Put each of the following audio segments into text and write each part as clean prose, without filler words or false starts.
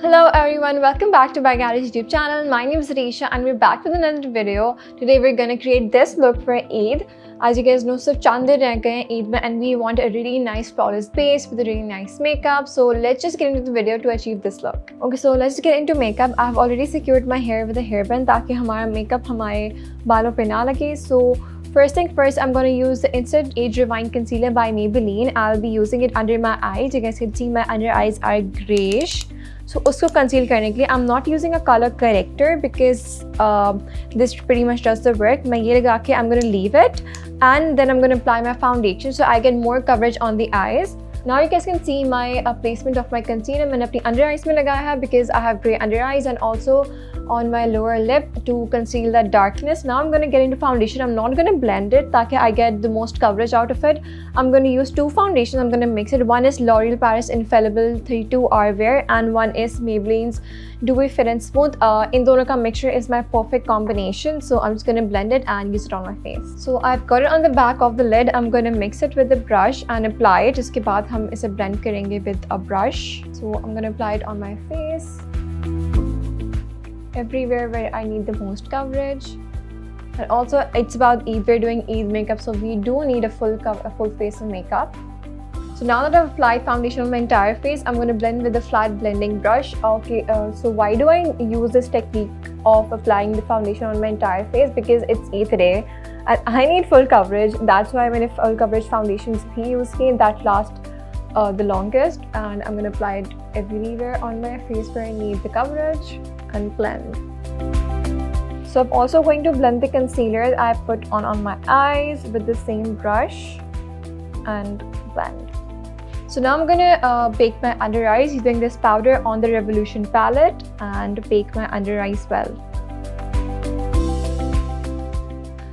Hello everyone, welcome back to Bagallery's YouTube channel. My name is Risha and we're back with another video. Today we're gonna create this look for Eid. As you guys know, so chand din reh gaye Eid mein and we want a really nice flawless base with a really nice makeup. So let's just get into the video to achieve this look. Okay, so let's get into makeup. I've already secured my hair with a hairband ताकि हमारा makeup हमारे बालों पे ना लगे. So first thing first, I'm going to use the Instant Age Rewind Concealer by Maybelline. I'll be using it under my eyes. You guys can see my under eyes are grayish. So usko conceal karne ke liye I'm not using a color corrector because this pretty much does the work. Main ye laga ke I'm going to leave it and then I'm going to apply my foundation so I get more coverage on the eyes. Now you guys can see my placement of my concealer. मैंने अपनी under eyes में लगाया है because I have grey under eyes and also on my lower lip to conceal that darkness. Now I'm going to get into foundation. I'm not going to blend it ताकि I get the most coverage out of it. I'm going to use two foundations. I'm going to mix it. One is L'Oreal Paris Infallible 32 Hour Wear and one is Maybelline's Dewy Fit and Smooth. In दोनों का mixture is my perfect combination. So I'm just going to blend it and use it on my face. So I've got it on the back of the lid. I'm going to mix it with the brush and apply it. इसके बाद हम इसे blend करेंगे with a brush. So I'm going to apply it on my face. Everywhere where I need the most coverage. And also it's about Eid. We're doing Eid makeup, so we do need a full face of makeup. So now that I've applied foundation on my entire face, I'm going to blend with the flat blending brush. Okay, so why do I use this technique of applying the foundation on my entire face? Because it's Eid today and I need full coverage. That's why when full coverage foundations he used that lasts the longest, and I'm going to apply it everywhere on my face where I need the coverage and blend. So I'm also going to blend the concealer I put on my eyes with the same brush and blend. So now I'm going to bake my under eyes using this powder on the Revolution palette and bake my under eyes well.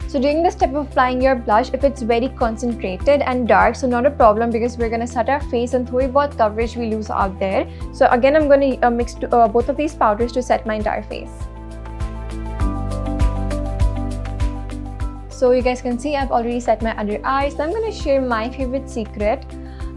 So during this step of applying your blush, if it's very concentrated and dark, so not a problem because we're going to set our face and thodi bahut coverage we lose out there. So again, I'm going to mix both of these powders to set my entire face. So you guys can see I've already set my under eyes. So I'm going to share my favorite secret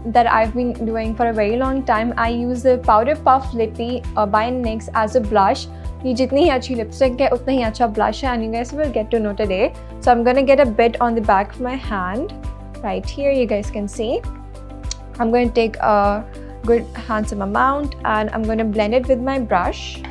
that I've been doing for a very long time. I use the Powder Puff Lippy by NYX as a blush. ये जितनी ही अच्छी lipstick है उतना ही अच्छा blush है, and you guys will get to know today. So I'm going to get a bit on the back of my hand right here. You guys can see I'm going to take a good handsome amount and I'm going to blend it with my brush.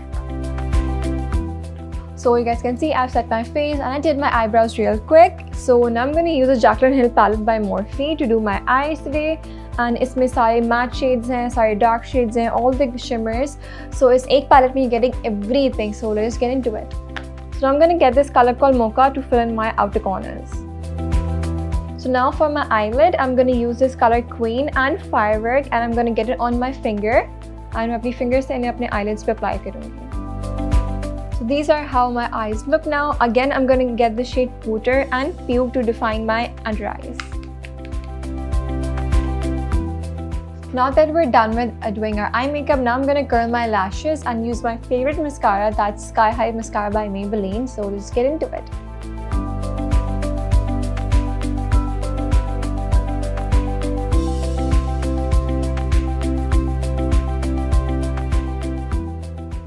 So you guys can see I've set my face and I did my eyebrows real quick. So now I'm going to use a Jaclyn Hill palette by Morphe to do my eyes today. And इसमें सारे matte shades हैं, सारे dark shades हैं, all the shimmers. So इस एक palette में you're getting everything. So let's get into it. So now I'm going to get this color called Mocha to fill in my outer corners. So now for my eyelid, I'm going to use this color Queen and Firework and I'm going to get it on my finger. And मैं अपनी fingers से इन्हें अपने eyelids पे apply करूँगी. So these are how my eyes look now. Again, I'm going to get the shade Pooter and Puke to define my under eyes. Now that we're done with doing our eye makeup, now I'm going to curl my lashes and use my favorite mascara, that's Sky High Mascara by Maybelline. So let's get into it.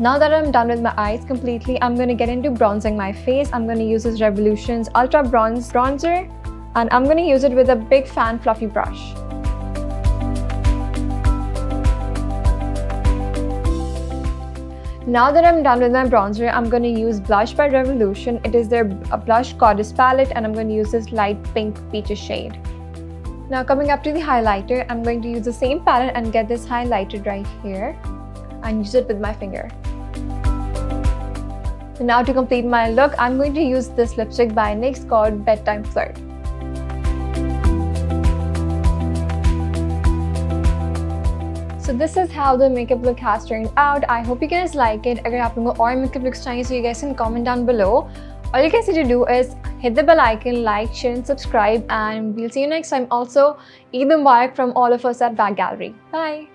Now that I'm done with my eyes completely, I'm going to get into bronzing my face. I'm going to use this Revolution's Ultra Bronze Bronzer and I'm going to use it with a big fan fluffy brush. Now that I'm done with my bronzer, I'm going to use blush by Revolution. It is their blush Goddess palette and I'm going to use this light pink peaches shade. Now coming up to the highlighter, I'm going to use the same palette and get this highlighted right here and use it with my finger. So now to complete my look, I'm going to use this lipstick by NYX called Bedtime Flirt. So this is how the makeup look has turned out. I hope you guys like it. Agar aap logo aur makeup looks chahiye, so you guys can comment down below. All you guys need to do is hit the bell icon, like, share and subscribe, and we'll see you next time. Also, Eid Mubarak from all of us at Bagallery. Bye!